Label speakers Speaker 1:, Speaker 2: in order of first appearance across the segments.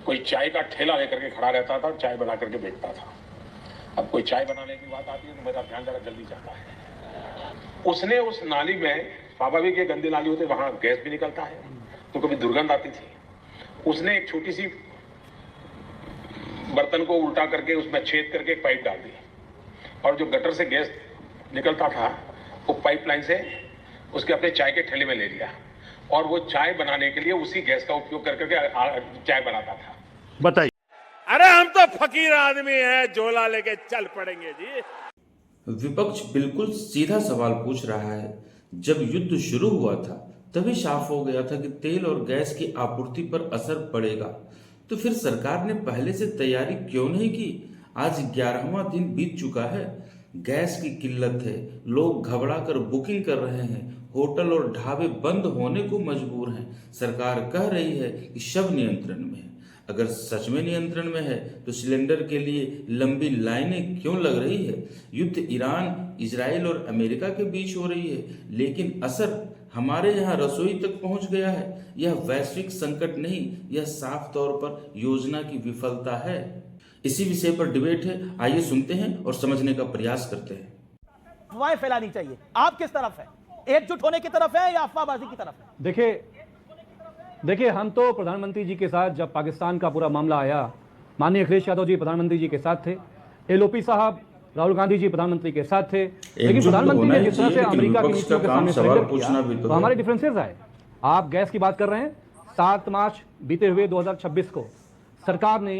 Speaker 1: कोई चाय का ठेला लेकर के खड़ा रहता था, चाय बना करके बेचता था। अब कोई चाय बनाने की बात आती है तो मेरा ध्यान जरा जल्दी जाता है। उसने उस नाली में, स्वाभाविक ये गंदी नाली होती है, वहां गैस भी निकलता है तो कभी दुर्गंध आती थी। उसने एक छोटी सी बर्तन को उल्टा करके उसमें छेद करके एक पाइप डाल दी और जो गटर से गैस निकलता था वो पाइपलाइन से उसके अपने चाय के ठेले में ले लिया और वो चाय बनाने के लिए उसी गैस का उपयोग करके चाय बनाता था।
Speaker 2: बताइए।
Speaker 3: अरे हम तो फकीर आदमी हैं, झोला लेके चल पड़ेंगे जी।
Speaker 4: विपक्ष बिल्कुल सीधा सवाल पूछ रहा है। जब युद्ध शुरू हुआ था तभी साफ हो गया था कि तेल और गैस की आपूर्ति पर असर पड़ेगा, तो फिर सरकार ने पहले से तैयारी क्यों नहीं की? आज 11वां दिन बीत चुका है, गैस की किल्लत है, लोग घबरा कर बुकिंग कर रहे हैं, होटल और ढाबे बंद होने को मजबूर हैं। सरकार कह रही है कि सब नियंत्रण में है। अगर सच में नियंत्रण में है तो सिलेंडर के लिए लंबी लाइनें क्यों लग रही है? युद्ध ईरान, इजराइल और अमेरिका के बीच हो रही है, लेकिन असर हमारे यहाँ रसोई तक पहुंच गया है। यह वैश्विक संकट नहीं, यह साफ तौर पर योजना की विफलता है। इसी विषय पर डिबेट है, आइए सुनते हैं और समझने का प्रयास करते हैं।
Speaker 5: अफवाहें फैलानी चाहिए, आप किस तरफ है? एकजुट होने की तरफ है या अफवाहबाजी की तरफ है?
Speaker 6: देखिए हम तो प्रधानमंत्री जी के साथ, जब पाकिस्तान का पूरा मामला आया, माननीय अखिलेश यादव जी प्रधानमंत्री जी के साथ थे, एलओपी साहब राहुल गांधी जी प्रधानमंत्री के साथ थे, लेकिन प्रधानमंत्री ने जिस तरह से अमेरिका की नीतियों के सामने सरेंडर किया तो हमारे डिफरेंसेस आए। आप गैस की बात कर रहे हैं, 7 मार्च बीते हुए 2026 को सरकार ने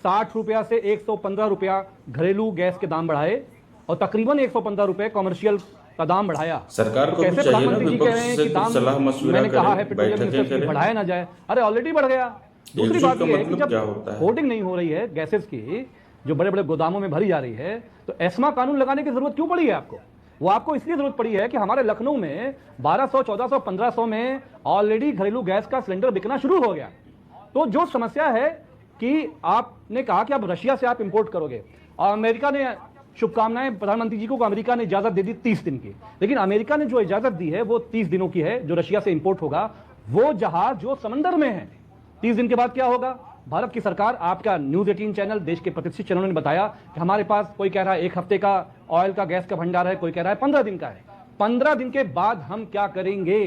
Speaker 6: 60 रुपया से 115 रुपया घरेलू गैस के दाम बढ़ाए और तकरीबन 115 रुपए कॉमर्शियल का दाम बढ़ाया।
Speaker 4: सरकार को
Speaker 6: कैसे प्रधानमंत्री जी कह रहे हैं कि दाम, मैंने कहा है पेट्रोलियम बढ़ाया ना जाए, अरे ऑलरेडी बढ़ गया। दूसरी बात यह है कि जब होर्डिंग नहीं हो रही है गैसेस की, जो बड़े बड़े गोदामों में भरी जा रही है, तो एस्मा कानून लगाने की जरूरत क्यों पड़ी है आपको? वो आपको इसलिए जरूरत पड़ी है कि हमारे लखनऊ में 1200, 1400, 1500 में ऑलरेडी घरेलू गैस का सिलेंडर बिकना शुरू हो गया। तो जो समस्या है कि आपने कहा कि अब रशिया से आप इंपोर्ट करोगे, और अमेरिका ने, शुभकामनाएं प्रधानमंत्री जी को, अमेरिका ने इजाजत दे दी 30 दिन की, लेकिन अमेरिका ने जो इजाजत दी है वो 30 दिनों की है। जो रशिया से इंपोर्ट होगा वो जहाज जो समंदर में है, 30 दिन के बाद क्या होगा? भारत की सरकार, आपका न्यूज 18 चैनल, देश के प्रतिष्ठित चैनलों ने बताया कि हमारे पास, कोई कह रहा है 1 हफ्ते का ऑयल का, गैस का भंडार है, कोई कह रहा है 15 दिन का है। 15 दिन के बाद हम क्या करेंगे?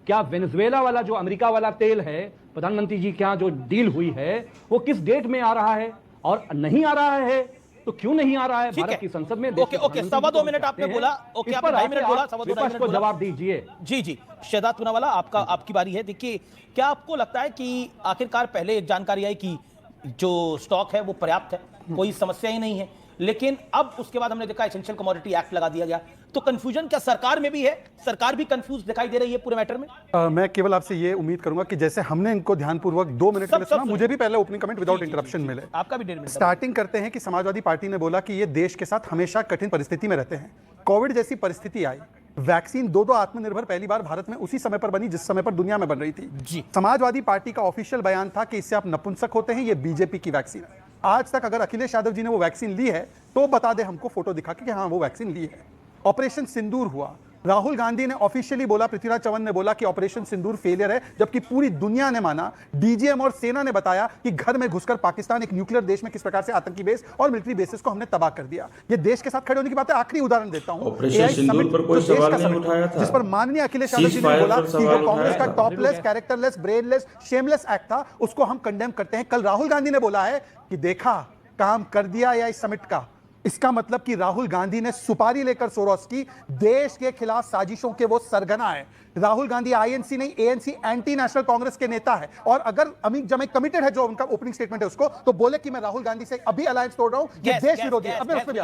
Speaker 6: क्या वेनेजुएला वाला जो अमेरिका वाला तेल है, प्रधानमंत्री जी के यहाँ जो डील हुई है, वो किस डेट में आ रहा है? और नहीं आ रहा है तो क्यों नहीं आ रहा है? भारत की संसद में।
Speaker 5: ओके, 2.25 मिनट आपने बोला, ओके आप 2.5 मिनट बोला, 2.25 मिनट
Speaker 6: को जवाब दीजिए।
Speaker 5: जी शहजाद पूनावाला, आपकी बारी है। देखिए, क्या आपको लगता है कि आखिरकार पहले एक जानकारी आई कि जो स्टॉक है वो पर्याप्त है, कोई समस्या ही नहीं है, लेकिन अब उसके बाद हमने देखा एसेंशियल कमोडिटी एक्ट लगा दिया गया, तो कंफ्यूजन क्या सरकार में भी है? सरकार भी कंफ्यूज दिखाई दे रही है पूरे मैटर में?
Speaker 7: मैं केवल आपसे ये उम्मीद करूंगा कि जैसे हमने इनको ध्यानपूर्वक 2 मिनट के लिए सुना, मुझे भी पहले ओपनिंग कमेंट विदाउट इंटरप्शन मिले।
Speaker 5: आपका भी 1.5 मिनट।
Speaker 7: स्टार्टिंग करते हैं कि समाजवादी पार्टी ने बोला कि ये देश के साथ हमेशा कठिन परिस्थिति में रहते हैं। कोविड जैसी परिस्थिति आई, वैक्सीन 2 आत्मनिर्भर पहली बार भारत में उसी समय पर बनी जिस समय पर दुनिया में बन रही थी
Speaker 5: जी।
Speaker 7: समाजवादी पार्टी का ऑफिशियल बयान था कि इससे आप नपुंसक होते हैं, ये बीजेपी की वैक्सीन है। आज तक अगर अखिलेश यादव जी ने वो वैक्सीन ली है तो बता दे हमको फोटो दिखा के कि हाँ वो वैक्सीन ली है। ऑपरेशन सिंदूर हुआ, राहुल गांधी ने ऑफिशियली बोला, पृथ्वीराज चव्हाण ने बोला कि ऑपरेशन सिंदूर फेलियर है, जबकि पूरी दुनिया ने माना। डीजीएम और सेना ने बताया कि घर में घुसकर पाकिस्तान, एक न्यूक्लियर देश में, किस प्रकार से आतंकी बेस और मिलिट्री बेसिस को हमने तबाह कर दिया। ये देश के साथ खड़े होने की बात है। आखिरी उदाहरण देता हूं,
Speaker 4: ऑपरेशन सिंदूर पर कोई सवाल नहीं उठाया था,
Speaker 7: जिस पर माननीय अखिलेश यादव जी ने बोला कि जो कांग्रेस का topless, characterless, brainless, shameless act था, उसको हम कंडेम करते हैं। कल राहुल गांधी ने बोला है कि देखा काम कर दिया या इस समिट का। इसका मतलब कि राहुल गांधी ने सुपारी लेकर सोरोस की देश के खिलाफ साजिशों के वो सरगना है। राहुल गांधी आईएनसी नहीं, एएनसी, एंटी नेशनल कांग्रेस के नेता है। और अगर अमित जमे कमिटेड है, जो उनका ओपनिंग स्टेटमेंट है उसको, तो बोले कि मैं राहुल गांधी से अभी अलायंस तोड़ रहा हूं, ये देश विरोधी है। अब मैं उस पर भी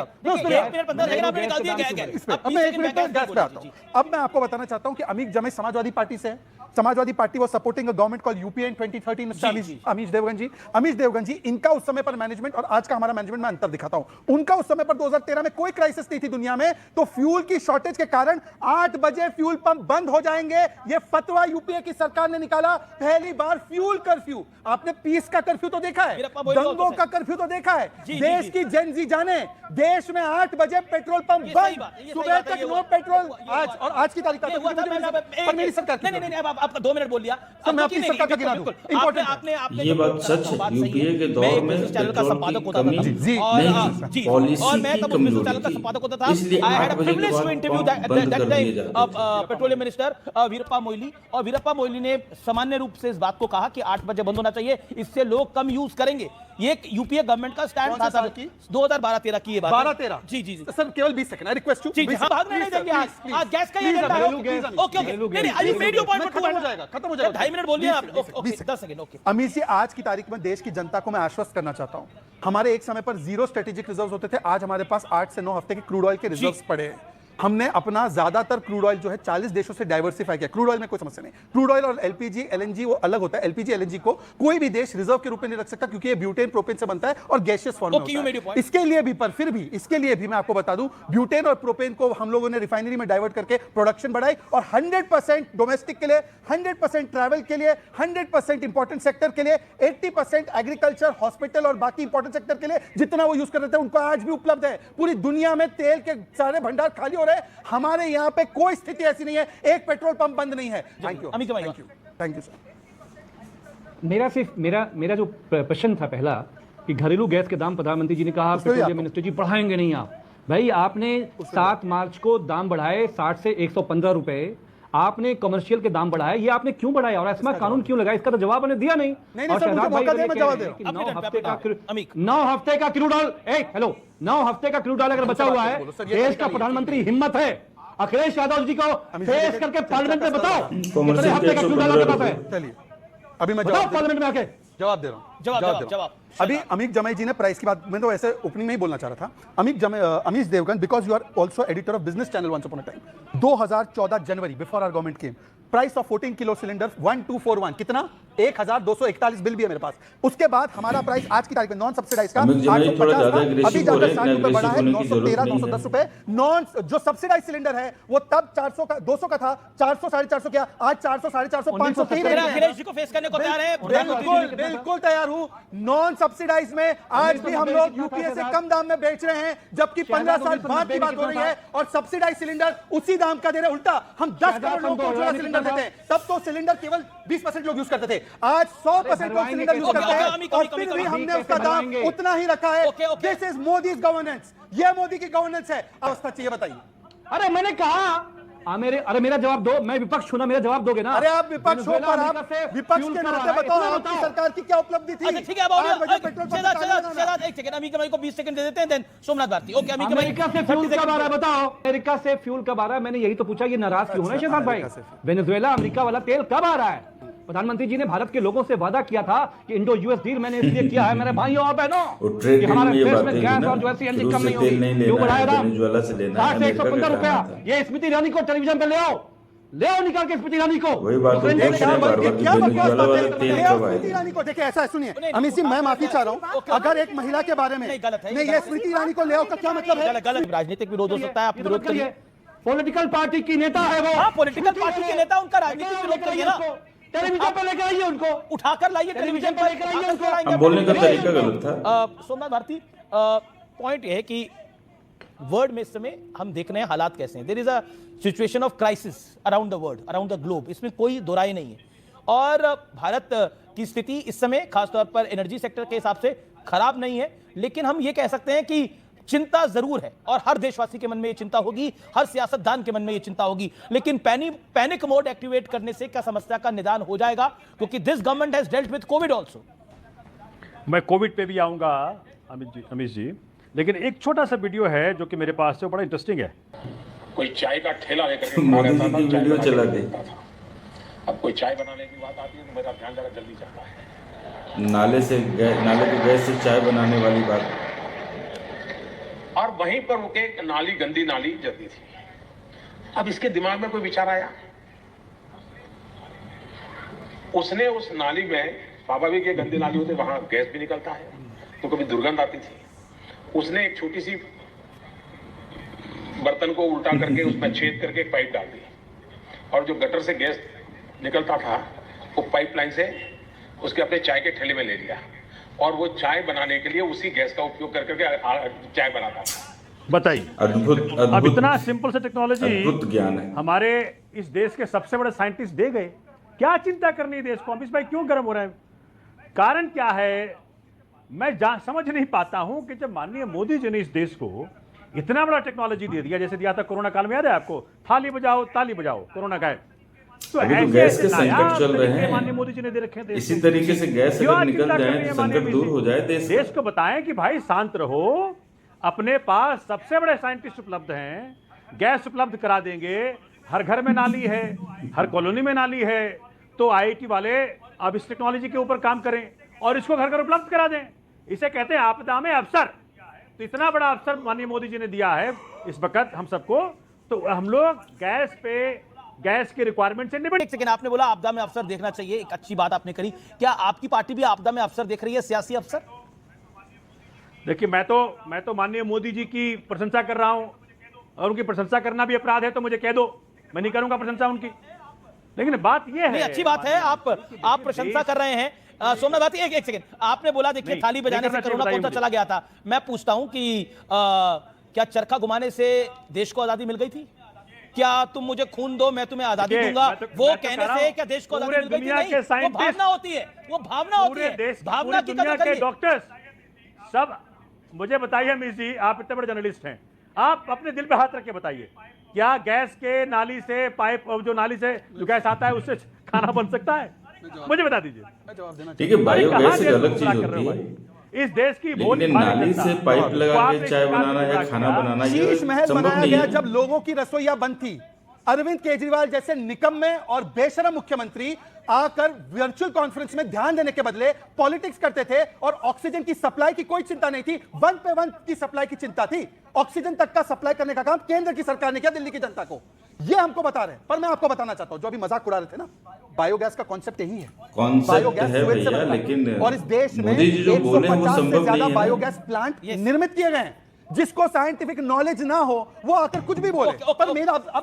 Speaker 7: अब मैं आपको बताना चाहता हूं कि अमित जमे समाजवादी पार्टी से है। समाजवादी पार्टी वो supporting a government called UPA इन 2013। अमीश देवगन जी, इनका उस समय पर मैनेजमेंट और आज का हमारा मैनेजमेंट में अंतर दिखाता हूं। उनका उस समय पर 2013 में कोई क्राइसिस नहीं थी दुनिया में, तो फ्यूल की शॉर्टेज के कारण 8 बजे फ्यूल पंप बंद हो जाए जाएंगे। ये फतवा यूपीए की सरकार ने निकाला, पहली बार फ्यूल कर्फ्यू। आपने पीस का कर्फ्यू तो देखा है, दंगों का कर्फ्यू तो देखा है। देश की जेनजी जाने, देश में 8 बजे पेट्रोल पंप बंद, सुबह तक नो पेट्रोल। आज की तारीख पर मेरी सरकार
Speaker 5: नहीं, अब आपका 2 मिनट बोल लिया।
Speaker 7: मैं अपनी सरकार का गिना दूं।
Speaker 5: आपने
Speaker 4: ये बात सच है, यूपीए के दौर में
Speaker 5: चैनल का संपादक होता था और मैं तब उस चैनल का संपादक होता था। I had a privilege to interview that petroleum minister Veerappa Moily, और वीरप्पा मोइली ने सामान्य रूप से इस बात को कहा कि 8 बजे बंद होना चाहिए, इससे लोग कम यूज करेंगे। ये यूपीए गवर्नमेंट का स्टैंड था। 2012-13 की ये बात
Speaker 7: 12-13
Speaker 5: जी
Speaker 7: सर, केवल 20 सेकंड, आई रिक्वेस्ट यू।
Speaker 5: जी हम भागने नहीं देंगे। आज गैस का ये एजेंडा है। ओके नहीं, आई मेड योर पॉइंट,
Speaker 7: खत्म हो जाएगा 2.5
Speaker 5: मिनट बोलिए आप। Okay 10 second. Okay
Speaker 7: Amit ji, आज की तारीख में देश की जनता को मैं आश्वस्त करना चाहता हूं, हमारे एक समय पर 0 स्ट्रेटेजिक रिजर्व्स होते थे, आज हमारे पास 8 से 9 हफ्ते के क्रूड ऑयल के रिजर्व्स पड़े हैं। हमने अपना ज्यादातर क्रूड ऑयल जो है 40 देशों से डाइवर्सिफाई किया। क्रूड ऑयल में कोई समस्या नहीं, क्रूड ऑयल और एलपीजी एलएनजी वो अलग होता है। एलपीजी एलएनजी को कोई भी देश रिजर्व के रूप में नहीं रख सकता, क्योंकि ये ब्यूटेन प्रोपेन से बनता है और गैसियस फॉर्म में होता है। इसके लिए भी, पर फिर भी इसके लिए भी मैं आपको बता दूं, ब्यूटेन और प्रोपेन को हम लोगों ने रिफाइनरी में डाइवर्ट करके प्रोडक्शन बढ़ाई और 100% डोमेस्टिक के लिए, 100% ट्रैवल के लिए, 100% इंपॉर्टेंट सेक्टर के लिए, 80% एग्रीकल्चर, हॉस्पिटल और बाकी इंपॉर्टेंट सेक्टर के लिए जितना वो यूज कर रहे थे उनको आज भी उपलब्ध है। पूरी दुनिया में तेल के सारे भंडार खाली हो रहे हैं, हमारे यहां पे कोई स्थिति ऐसी नहीं है, एक पेट्रोल पंप बंद नहीं है। Thank you, thank you
Speaker 6: sir. मेरा जो प्रश्न था पहला कि घरेलू गैस के दाम प्रधानमंत्री जी ने कहा पेट्रोलियम मिनिस्टर जी बढ़ाएंगे नहीं। आप भाई, आपने 7 मार्च को दाम बढ़ाए 60 से 115 रुपए, आपने कमर्शियल के दाम बढ़ाए, ये आपने क्यों बढ़ाया और ऐसा कानून क्यों लगाया? इसका तो जवाब आपने दिया नहीं।
Speaker 7: और शहजाद भाई ने जवाब दिया
Speaker 6: 9 हफ्ते का क्रूड ऑयल, हेलो 9 हफ्ते का क्रूड ऑयल अगर बचा हुआ है, देश का प्रधानमंत्री हिम्मत है अखिलेश यादव जी को फेस करके पार्लियामेंट में बताओ कितने हफ्ते का क्रूड ऑयल आपके पास है।
Speaker 7: चलिए अभी मैं
Speaker 6: पार्लियामेंट में आके
Speaker 7: जवाब दे रहा हूं। जवाब अभी अमित जमाई जी ने प्राइस की बात, मैं तो ऐसे ओपनिंग में ही बोलना चाह रहा था। Amit Devgan, because you are also editor of business channel once upon a time, 2014 January before our government came, price of 14 kilo cylinder 1241 कितना 1241 बिल भी है मेरे पास। उसके बाद हमारा प्राइस आज की तारीख में नॉन सब्सिडाइज का 850 था, अभी जाकर 60 रुपए बढ़ा है, 913 910 रुपए। नॉन जो सब्सिडाइज सिलेंडर है वो तब 400 का 200 का था, 400 450 क्या, आज 400 450 500
Speaker 5: अखिलेश जी को फेस करने को तैयार है।
Speaker 7: बिल्कुल तैयार हूं। नॉन सब्सिडाइज में आज भी हम लोग यूपीए से कम दाम में बेच रहे हैं, जबकि 15 साल बाद की बात हो रही है और सब्सिडाइज सिलेंडर उसी दाम का दे रहे। उल्टा हम 10 करोड़ लोगों को उज्ज्वला सिलेंडर देते हैं, तब तो सिलेंडर केवल 20% लोग यूज करते थे, आज 100% लोग सिलेंडर यूज करते हैं और फिर भी हमने उसका दाम उतना ही रखा है। दिस इज मोदीज गवर्नेंस, ये मोदी की गवर्नेंस है। अवस्था चाहिए बताइए।
Speaker 6: अरे मैंने कहा अरे मेरा जवाब दो, मैं विपक्ष हूं ना, मेरा जवाब दोगे ना।
Speaker 7: अरे आप विपक्ष हो, पर आप विपक्ष के नाते बताओ आपकी सरकार की क्या उपलब्धि थी।
Speaker 5: ठीक है, एक सेकंड, अमीर कमाई को 20 सेकंड दे देते हैं, then Somnath Bharti. Okay,
Speaker 6: America से फ्यूल कब आ रहा है बताओ, अमेरिका से फ्यूल कब आ रहा है? मैंने यही तो पूछा, ये नाराज क्यों है शहजाद भाई? वेनेजुएला अमेरिका वाला तेल कब आ रहा है? प्रधानमंत्री जी ने भारत के लोगों से वादा किया था कि इंडो यूएस डील मैंने इसलिए किया है मेरे भाइयों और बहनों कि हमारे देश में गैस और जो है सीएनजी कम नहीं होगी। क्यों बढ़ाया था 115 रुपया? ये स्मृति ईरानी को टेलीविजन पे ले आओ निकाल के स्मृति ईरानी को।
Speaker 4: वही बात
Speaker 7: ईरानी को देखिए, ऐसा सुनिए अमित सिंह, मैं माफी चाह रहा हूँ, अगर एक महिला के बारे में नहीं ये स्मृति ईरानी को ले आओ का क्या मतलब है?
Speaker 5: गलत राजनीतिक विरोध हो सकता है, आप विरोध करिए।
Speaker 6: पॉलिटिकल पार्टी की नेता है वो।
Speaker 5: हाँ, पॉलिटिकल पार्टी के नेता, उनका राजनीतिक विरोध करिए ना,
Speaker 6: टेलीविजन पर लेकर आइए उनको,
Speaker 5: उठाकर लाइए टेलीविजन पर लेकर आइए उनको।
Speaker 4: बोलने का तरीका गलत था।
Speaker 5: सोमनाथ भारती, पॉइंट ये है कि वर्ल्ड में इस समय हम देख रहे हैं हालात कैसे हैं। There is a situation of crisis around the world, around the globe, इसमें कोई दो राय नहीं है। और भारत की स्थिति इस समय खासतौर पर एनर्जी सेक्टर के हिसाब से खराब नहीं है, लेकिन हम ये कह सकते हैं कि चिंता जरूर है और हर देशवासी के मन में ये चिंता होगी, हर सियासतदान के मन में ये चिंता होगी। लेकिन पैनिक मोड एक्टिवेट करने से क्या समस्या का निदान हो जाएगा? क्योंकि this government has dealt with Covid also.
Speaker 2: मैं कोविड पे भी आऊंगा अमित जी, लेकिन एक छोटा सा वीडियो है जो कि मेरे पास है, बड़ा इंटरेस्टिंग है।
Speaker 1: कोई चाय का ठेला लेकर के खड़ा रहता था,
Speaker 4: वीडियो चला दे।
Speaker 1: अब कोई चाय बनाने की बात आती है तो मेरा ध्यान जरा जल्दी जाता है।
Speaker 4: नाले के गैस से चाय बनाने वाली बात,
Speaker 1: और वहीं पर उनके एक नाली, गंदी नाली जलती थी। अब इसके दिमाग में कोई विचार आया, उसने उस नाली में, स्वाभाविक गंदी नाली होती, वहां गैस भी निकलता है तो कभी दुर्गंध आती थी, उसने एक छोटी सी बर्तन को उल्टा करके उसमें छेद करके एक पाइप डाल दी और जो गटर से गैस निकलता था वो पाइपलाइन से उसके अपने चाय के ठेले में ले लिया और वो चाय बनाने के लिए उसी गैस का उपयोग करके चाय बनाता था।
Speaker 2: बताइए,
Speaker 4: अद्भुत
Speaker 2: अब इतना सिंपल से टेक्नोलॉजी
Speaker 4: अद्भुत ज्ञान है
Speaker 2: हमारे इस देश के सबसे बड़े साइंटिस्ट दे गए। क्या चिंता करनी है देश को? अमित भाई क्यों गर्म हो रहे हैं? कारण क्या है? मैं समझ नहीं पाता हूं कि जब माननीय मोदी जी ने इस देश को इतना बड़ा टेक्नोलॉजी दे दिया, जैसे दिया था कोरोना काल में, याद है आपको, थाली बजाओ ताली बजाओ, कोरोना गायब। तो
Speaker 4: अभी तो गैस के संकट चल रहे हैं,
Speaker 2: माननीय मोदी जी ने दे रखे हैं।
Speaker 4: इसी तरीके से गैस अगर निकल जाए तो संकट दूर हो जाए।
Speaker 2: देश को बताएं कि भाई शांत रहो, अपने पास सबसे बड़े साइंटिस्ट उपलब्ध हैं, गैस उपलब्ध करा देंगे, हर घर में नाली है, हर कॉलोनी में नाली है, तो आईआईटी वाले अब इस टेक्नोलॉजी के ऊपर काम करें और इसको घर घर उपलब्ध करा दें। इसे कहते हैं आपदा में अवसर। तो इतना बड़ा अवसर माननीय मोदी जी ने दिया है इस वक्त हम सबको, तो हम लोग गैस के रिक्वायरमेंट से निपट।
Speaker 5: एक सेकंड, आपने बोला आपदा में अवसर देखना चाहिए, एक अच्छी बात आपने करी। क्या आपकी पार्टी भी आपदा में अवसर देख रही है, सियासी अवसर?
Speaker 2: देखिए, मैं तो माननीय मोदी जी की प्रशंसा कर रहा हूं और उनकी प्रशंसा करना भी अपराध है तो मुझे कह दो, मैं नहीं करूंगा प्रशंसा उनकी। लेकिन बात यह है,
Speaker 5: अच्छी बात है, आप प्रशंसा कर रहे हैं। सोमनाथ भारती, एक सेकंड, आपने बोला देखिए थाली बजाने से कोरोना कौन सा चला गया था। मैं पूछता हूं कि क्या चरखा घुमाने से देश को आजादी मिल गई थी? क्या तुम मुझे खून दो मैं तुम्हें आजादी दूंगा, वो कहने से क्या देश को आजादी मिल गई थी? नहीं, वो भावना होती है, वो भावना होती है, भावना की कदर करिए।
Speaker 2: डॉक्टर्स सब मुझे बताइए, अमित जी आप इतने बड़े जर्नलिस्ट हैं, आप अपने दिल पे हाथ रख के बताइए, क्या गैस के नाली से पाइप, जो नाली से जो गैस आता है उससे खाना बन सकता है? मुझे बता दीजिए।
Speaker 4: ठीक है, बायोगैस एक अलग चीज होती है,
Speaker 2: इस देश की
Speaker 4: लेकिन नाली से पाइप लगा के चाय बनाना या खाना बनाना ये
Speaker 7: शीश महल
Speaker 4: संभव
Speaker 7: बनाया
Speaker 4: नहीं
Speaker 7: गया
Speaker 4: है।
Speaker 7: जब लोगों की रसोइयां बंद थी। अरविंद केजरीवाल जैसे निकम्मे और बेशरम मुख्यमंत्री आकर वर्चुअल कॉन्फ्रेंस में ध्यान देने के बदले पॉलिटिक्स करते थे और ऑक्सीजन की सप्लाई की कोई चिंता नहीं थी, वन पे वन की सप्लाई की चिंता थी। ऑक्सीजन तक का सप्लाई करने का काम केंद्र की सरकार ने किया दिल्ली की जनता को, ये हमको बता रहे हैं। पर मैं आपको बताना चाहता हूं, जो अभी मजाक उड़ा रहे थे ना, बायोगैस का कॉन्सेप्ट यही है।
Speaker 4: कॉन्सेप्ट है भैया, लेकिन
Speaker 7: और इस देश में
Speaker 4: मोदी जी जो बोले वो
Speaker 7: 150 से
Speaker 4: संभव
Speaker 7: ज्यादा
Speaker 4: नहीं है।
Speaker 7: बायोगैस प्लांट निर्मित किए गए हैं। जिसको साइंटिफिक नॉलेज ना हो वो आकर कुछ भी बोले। पर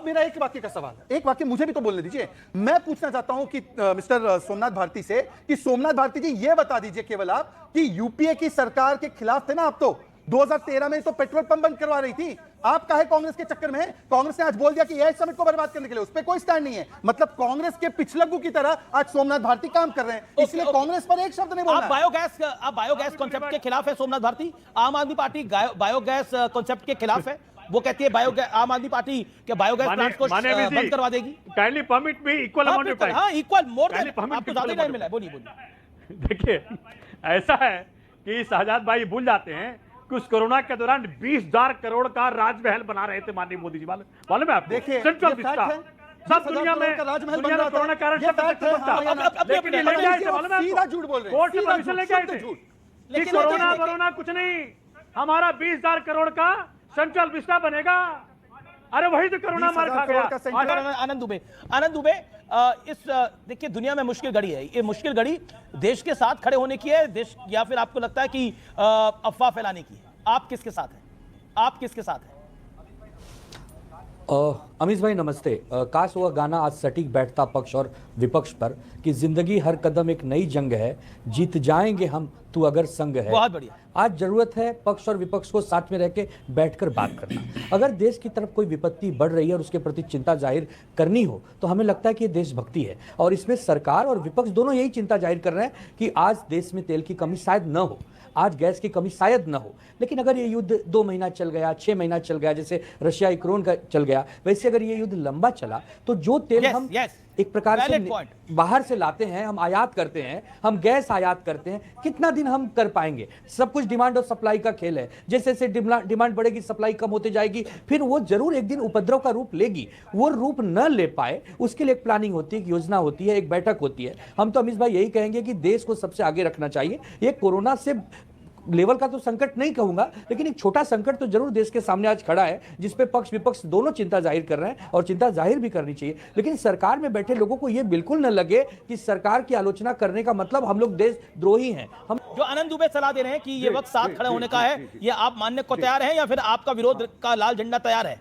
Speaker 7: मेरा एक वाक्य का सवाल है, एक वाक्य मुझे भी तो बोलने दीजिए। मैं पूछना चाहता हूं कि मिस्टर सोमनाथ भारती से कि सोमनाथ भारती जी ये बता दीजिए केवल आप कि यूपीए की सरकार के खिलाफ थे ना आप, तो 2013 में तो पेट्रोल पंप बंद करवा रही थी, आप काहे कांग्रेस के चक्कर में? कांग्रेस ने आज बोल दिया कि एआई समिट को बर्बाद करने के लिए उस पर कोई स्टैंड नहीं है। मतलब कांग्रेस के पिछलग्गू की तरह आज सोमनाथ भारती काम कर रहे हैं, इसलिए कांग्रेस पर एक शब्द नहीं बोलना।
Speaker 5: आप बायोगैस कॉन्सेप्ट के खिलाफ है सोमनाथ भारती? आम आदमी पार्टी बायोगैस कॉन्सेप्ट के खिलाफ है, वो कहती है आम आदमी पार्टी के बायोगैस प्लांट को बंद करवा देगी।
Speaker 2: Kindly permit me equal amount of time.
Speaker 5: हां, इक्वल मोर देन, आपको ज्यादा टाइम मिला है, बोलिए।
Speaker 2: देखिए, ऐसा है कि शहजाद भाई भूल जाते हैं कि उस कोरोना के दौरान 20,000 करोड़ का राजमहल बना रहे थे माननीय मोदी जी। मालूम है आपको?
Speaker 7: देखिए,
Speaker 2: सेंट्रल विस्टा सब दुनिया में कोरोना कारण सब
Speaker 7: सीधा झूठ बोल रहे हैं,
Speaker 2: कोर्ट से परमिशन लेके आए थे कि कोरोना कुछ नहीं, हमारा 20,000 करोड़ का सेंट्रल विस्टा बनेगा। अरे वही तो कोरोना मार खा गया।
Speaker 5: आनंद दुबे, इस देखिए दुनिया में मुश्किल घड़ी है, ये मुश्किल घड़ी देश के साथ खड़े होने की है, देश, या फिर आपको लगता है कि अफवाह फैलाने की है? आप किसके साथ हैं? आप किसके साथ हैं?
Speaker 8: अमीश भाई नमस्ते। काश वह गाना आज सटीक बैठता पक्ष और विपक्ष पर कि जिंदगी हर कदम एक नई जंग है, जीत जाएंगे हम तू अगर संग है।
Speaker 5: बहुत बढ़िया।
Speaker 8: आज जरूरत है पक्ष और विपक्ष को साथ में रह के बैठकर बात करना। अगर देश की तरफ कोई विपत्ति बढ़ रही है और उसके प्रति चिंता जाहिर करनी हो तो हमें लगता है कि ये देशभक्ति है, और इसमें सरकार और विपक्ष दोनों यही चिंता जाहिर कर रहे हैं कि आज देश में तेल की कमी शायद न हो, आज गैस की कमी शायद न हो। लेकिन अगर ये युद्ध 2 महीना चल गया, 6 महीना चल गया, जैसे रशिया यूक्रेन का चल गया, वैसे अगर ये युद्ध लंबा चला तो जो तेल हम एक प्रकार से बाहर से लाते हैं, हम आयात करते हैं, हम गैस आयात करते हैं, कितना दिन हम कर पाएंगे? सब कुछ डिमांड और सप्लाई का खेल है। जैसे जैसे डिमांड बढ़ेगी, सप्लाई कम होती जाएगी, फिर वो जरूर एक दिन उपद्रव का रूप लेगी। वो रूप न ले पाए उसके लिए एक प्लानिंग होती है, एक योजना होती है, एक बैठक होती है। हम तो अमीश भाई यही कहेंगे कि देश को सबसे आगे रखना चाहिए। ये कोरोना से लेवल का तो संकट नहीं कहूंगा, लेकिन एक छोटा संकट तो जरूर देश के सामने आज खड़ा है, जिसपे पक्ष विपक्ष दोनों चिंता जाहिर कर रहे हैं, और चिंता जाहिर भी करनी चाहिए। लेकिन सरकार में बैठे लोगों को यह बिल्कुल न लगे कि सरकार की आलोचना करने का मतलब हम लोग देशद्रोही हैं। हम
Speaker 5: जो आनंद दुबे सलाह दे रहे हैं कि ये वक्त साथ खड़े होने का है, ये आप मानने को तैयार हैं या फिर आपका विरोध का लाल झंडा तैयार है?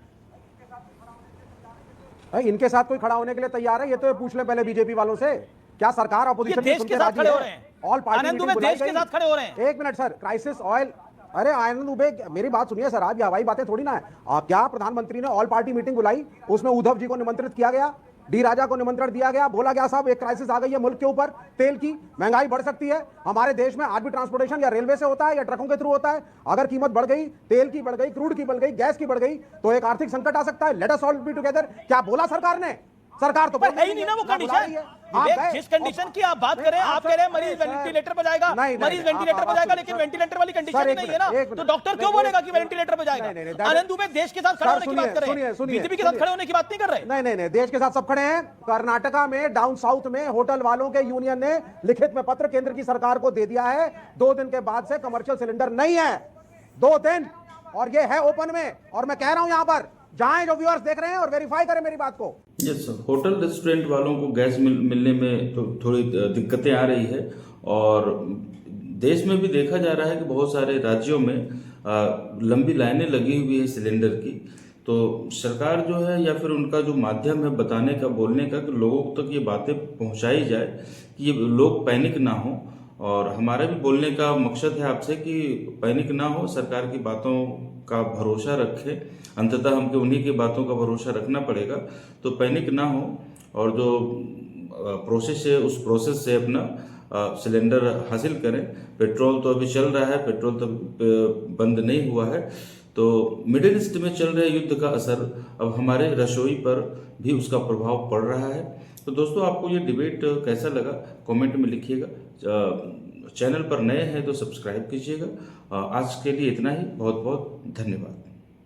Speaker 9: इनके साथ कोई खड़ा होने के लिए तैयार है? ये तो पूछ ले पहले बीजेपी वालों से, क्या सरकार अपोजिशन
Speaker 5: देश के साथ खड़े हो रहे हैं?
Speaker 9: ऑल पार्टी
Speaker 5: आनंद दुबे देश के साथ खड़े हो रहे हैं।
Speaker 9: एक मिनट सर, क्राइसिस ऑयल, अरे आनंद दुबे मेरी बात सुनिए सर, आप ये हवाई बातें थोड़ी ना है। क्या प्रधानमंत्री ने ऑल पार्टी मीटिंग बुलाई, उसमें उद्धव जी को निमंत्रित किया गया, डी राजा को निमंत्रण दिया गया, बोला गया साहब एक क्राइसिस आ गई है मुल्क के ऊपर, तेल की महंगाई बढ़ सकती है हमारे देश में, आज भी ट्रांसपोर्टेशन या रेलवे से होता है या ट्रकों के थ्रू होता है, अगर कीमत बढ़ गई, तेल की बढ़ गई, क्रूड की बढ़ गई, गैस की बढ़ गई, तो एक आर्थिक संकट आ सकता है। Let us all be together. क्या बोला सरकार ने? सरकार तो
Speaker 5: है ही नहीं ना वो कंडीशन। जिस कंडीशन की आप बात करें, आप कह रहे हैं मरीज वेंटिलेटर पर जाएगा, मरीज वेंटिलेटर पर जाएगा, लेकिन वेंटिलेटर वाली कंडीशन नहीं है ना, तो डॉक्टर क्यों बोलेगा कि वेंटिलेटर पर जाएगा? आनंद दुबे देश के साथ खड़े होने की बात कर रहे हैं, बीजेपी के साथ खड़े होने की बात नहीं कर रहे।
Speaker 9: नहीं, देश के साथ सब खड़े हैं। कर्नाटका में डाउन साउथ में होटल वालों के यूनियन ने लिखित में पत्र केंद्र की सरकार को दे दिया है, 2 दिन के बाद से कमर्शियल सिलेंडर नहीं है, 2 दिन, और ये है ओपन में। और मैं कह रहा हूं यहां पर जाएं जो व्यूअर्स देख रहे हैं और वेरीफाई करें मेरी बात को।
Speaker 4: यस सर, होटल रेस्टोरेंट वालों को गैस मिलने में तो थोड़ी दिक्कतें आ रही है, और देश में भी देखा जा रहा है कि बहुत सारे राज्यों में लंबी लाइनें लगी हुई है सिलेंडर की। तो सरकार जो है या फिर उनका जो माध्यम है बताने का, बोलने का, कि लोगों तक ये बातें पहुंचाई जाए कि ये लोग पैनिक ना हो। और हमारा भी बोलने का मकसद है आपसे कि पैनिक ना हो, सरकार की बातों का भरोसा रखें, अंततः हमको उन्हीं की बातों का भरोसा रखना पड़ेगा, तो पैनिक ना हो। और जो प्रोसेस है उस प्रोसेस से अपना सिलेंडर हासिल करें। पेट्रोल तो अभी चल रहा है, पेट्रोल तो बंद नहीं हुआ है, तो मिडिल ईस्ट में चल रहे युद्ध का असर अब हमारे रसोई पर भी उसका प्रभाव पड़ रहा है। तो दोस्तों, आपको ये डिबेट कैसा लगा कमेंट में लिखिएगा। चैनल पर नए हैं तो सब्सक्राइब कीजिएगा। आज के लिए इतना ही, बहुत बहुत धन्यवाद।